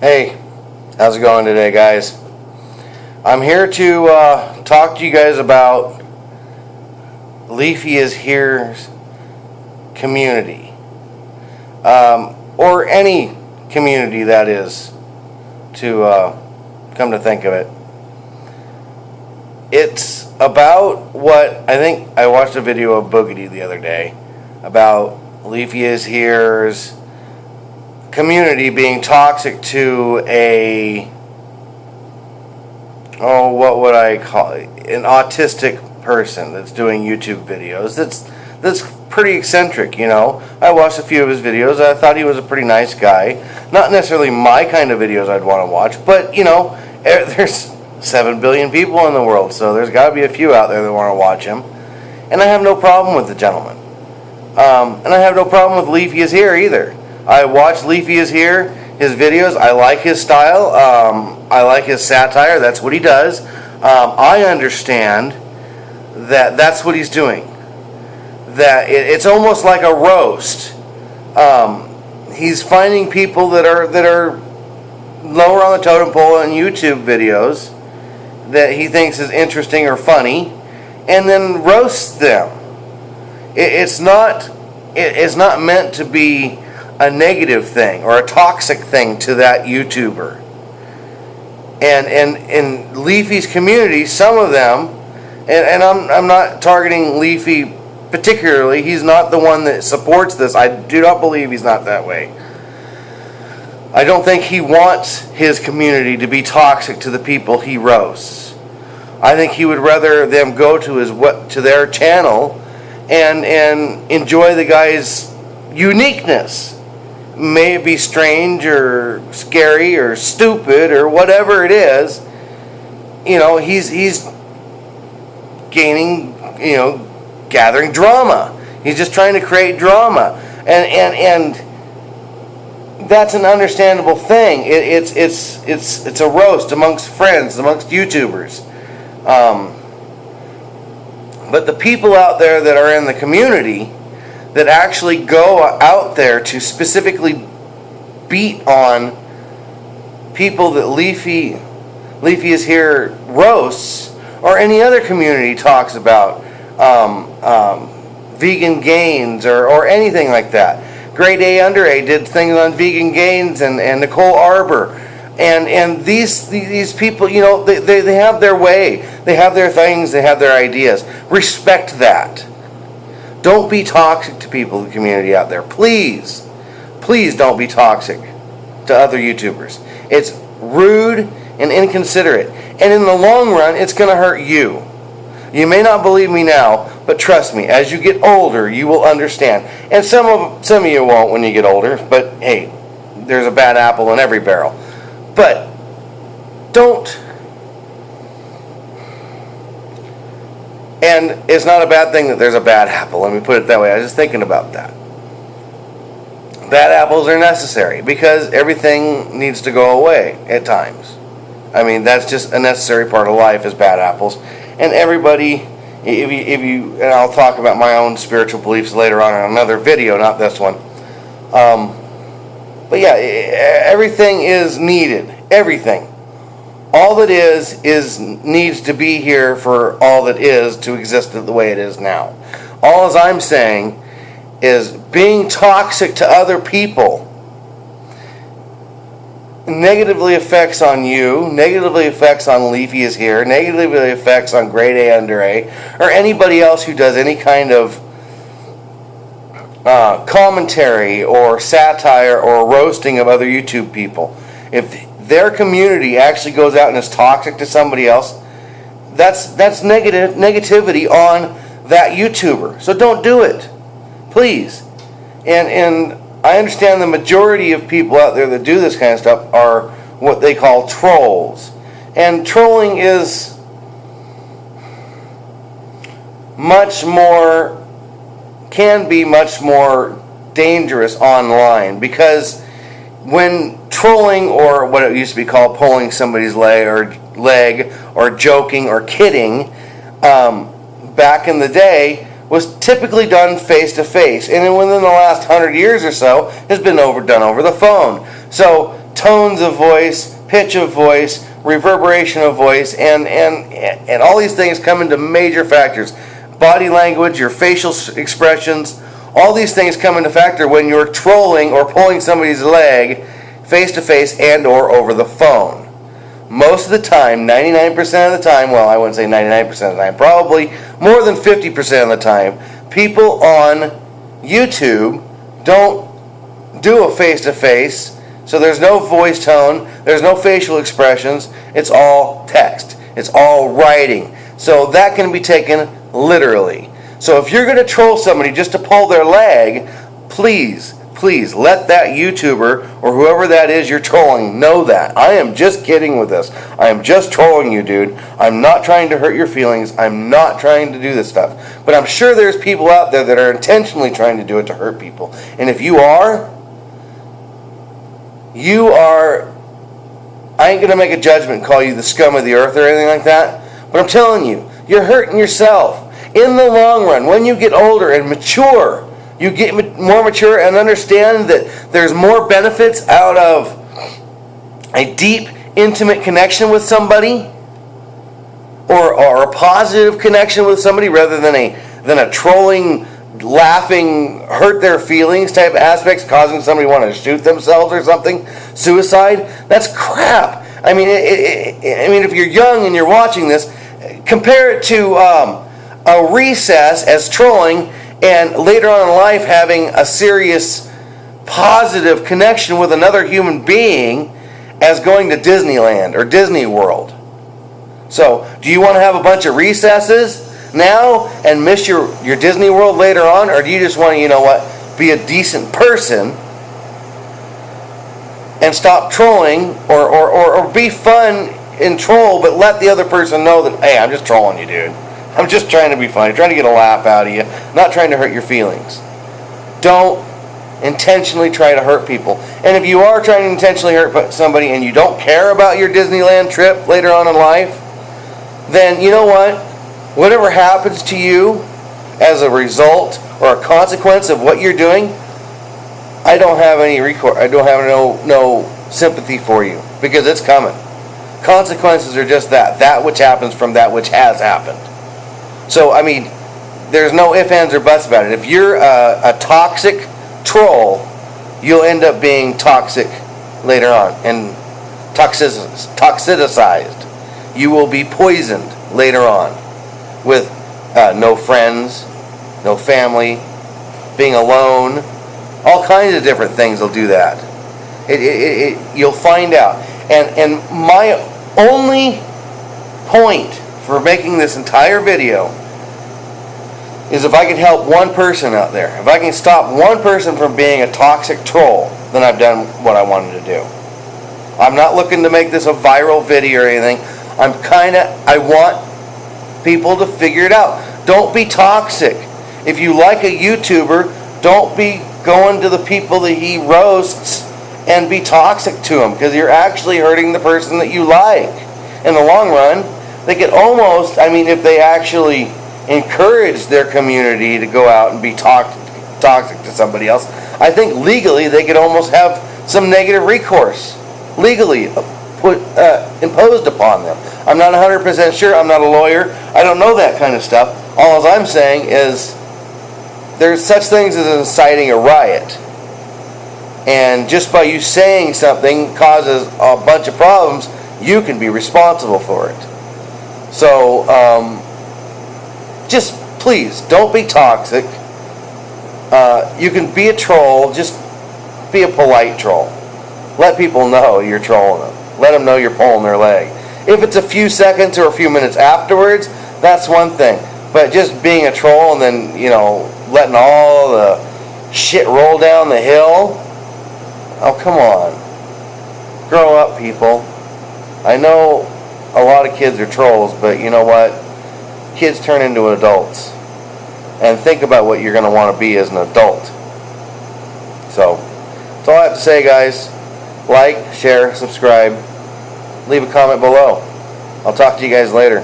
Hey, how's it going today, guys? I'm here to talk to you guys about Leafyishear's community, or any community that is, to come to think of it. It's about what I think I watched a video of Bungee the other day about Leafyishear's community being toxic to what would I call it? An autistic person that's doing YouTube videos. That's pretty eccentric, you know. I watched a few of his videos. I thought he was a pretty nice guy. Not necessarily my kind of videos I'd want to watch, but you know, there's 7 billion people in the world, so there's got to be a few out there that want to watch him. And I have no problem with the gentleman. And I have no problem with Leafyishear either. I watch Leafyishear, his videos. I like his style. I like his satire. That's what he does. I understand that that's what he's doing. That it's almost like a roast. He's finding people that are lower on the totem pole in YouTube videos that he thinks is interesting or funny, and then roasts them. It's not meant to be a negative thing or a toxic thing to that YouTuber. And in Leafy's community, some of them, and I'm not targeting Leafy particularly, he's not the one that supports this. I do not believe he's not that way. I don't think he wants his community to be toxic to the people he roasts. I think he would rather them go to their channel and enjoy the guy's uniqueness. May it be strange or scary or stupid or whatever it is, you know, he's gaining, you know, gathering drama. He's just trying to create drama, and that's an understandable thing. It's a roast amongst friends, amongst YouTubers. But the people out there that are in the community that actually go out there to specifically beat on people that Leafyishear roasts, or any other community talks about, vegan gains or anything like that. GradeAUnderA did things on vegan gains, and Nicole Arbor, and these people, you know, they have their way, they have their things, they have their ideas. Respect that. Don't be toxic to people in the community out there. Please don't be toxic to other YouTubers. It's rude and inconsiderate, and in the long run, it's going to hurt you. You may not believe me now, but trust me, as you get older, you will understand. And some of you won't when you get older, but hey, there's a bad apple in every barrel. But don't. And it's not a bad thing that there's a bad apple. Let me put it that way. I was just thinking about that. Bad apples are necessary because everything needs to go away at times. I mean, that's just a necessary part of life, is bad apples. And everybody, and I'll talk about my own spiritual beliefs later on in another video, not this one. But yeah, everything is needed. Everything. All that is needs to be here for all that is to exist the way it is now. All as I'm saying is being toxic to other people negatively affects on you, negatively affects on Leafyishear, negatively affects on GradeAUnderA, or anybody else who does any kind of commentary or satire or roasting of other YouTube people. If their community actually goes out and is toxic to somebody else, that's negativity on that YouTuber. So don't do it, please. And I understand the majority of people out there that do this kind of stuff are what they call trolls. And trolling is can be much more dangerous online, because when trolling, or what it used to be called pulling somebody's leg or joking or kidding, back in the day, was typically done face to face, and within the last 100 years or so has been done over the phone. So tones of voice, pitch of voice, reverberation of voice, and all these things come into major factors. Body language, your facial expressions, all these things come into factor when you're trolling or pulling somebody's leg face to face and or over the phone. Most of the time, 99% of the time, well, I wouldn't say 99% of the time, probably more than 50% of the time, people on YouTube don't do a face-to-face, so there's no voice tone, there's no facial expressions, it's all text, it's all writing. So that can be taken literally. So if you're going to troll somebody just to pull their leg, please let that YouTuber or whoever that is you're trolling know that. I am just kidding with this. I am just trolling you, dude. I'm not trying to hurt your feelings. I'm not trying to do this stuff. But I'm sure there's people out there that are intentionally trying to do it to hurt people. And if you are, I ain't going to make a judgment and call you the scum of the earth or anything like that. But I'm telling you, you're hurting yourself. In the long run, when you get older and mature, you get more mature and understand that there's more benefits out of a deep, intimate connection with somebody, or a positive connection with somebody, rather than a trolling, laughing, hurt their feelings type aspects, causing somebody to want to shoot themselves or something, suicide. That's crap. I mean, if you're young and you're watching this, compare it to a recess as trolling, and later on in life having a serious positive connection with another human being as going to Disneyland or Disney World. So, do you want to have a bunch of recesses now and miss your Disney World later on, or do you just want to, you know what, be a decent person and stop trolling, or be fun and troll, but let the other person know that, hey, I'm just trolling you, dude. I'm just trying to be funny, trying to get a laugh out of you, not trying to hurt your feelings. Don't intentionally try to hurt people. And if you are trying to intentionally hurt somebody and you don't care about your Disneyland trip later on in life, then you know what? Whatever happens to you as a result or a consequence of what you're doing, I don't have any recourse. I don't have no sympathy for you, because it's coming. Consequences are just that which happens from that which has happened. So, I mean, there's no ifs, ands, or buts about it. If you're a toxic troll, you'll end up being toxic later on and toxicized. You will be poisoned later on with no friends, no family, being alone. All kinds of different things will do that. You'll find out. And my only point for making this entire video is if I can help one person out there. If I can stop one person from being a toxic troll, then I've done what I wanted to do. I'm not looking to make this a viral video or anything. I want people to figure it out. Don't be toxic. If you like a YouTuber, don't be going to the people that he roasts and be toxic to him, because you're actually hurting the person that you like. In the long run, they could almost, if they actually encourage their community to go out and be toxic to somebody else, I think legally they could almost have some negative recourse legally imposed upon them. I'm not 100% sure. I'm not a lawyer. I don't know that kind of stuff. All I'm saying is there's such things as inciting a riot. And just by you saying something causes a bunch of problems, you can be responsible for it. So, just please, don't be toxic. You can be a troll, just be a polite troll. Let people know you're trolling them. Let them know you're pulling their leg. If it's a few seconds or a few minutes afterwards, that's one thing. But just being a troll and then, letting all the shit roll down the hill, oh, come on. Grow up, people. I know a lot of kids are trolls, but you know what? Kids turn into adults. And think about what you're going to want to be as an adult. So, that's all I have to say, guys. Like, share, subscribe. Leave a comment below. I'll talk to you guys later.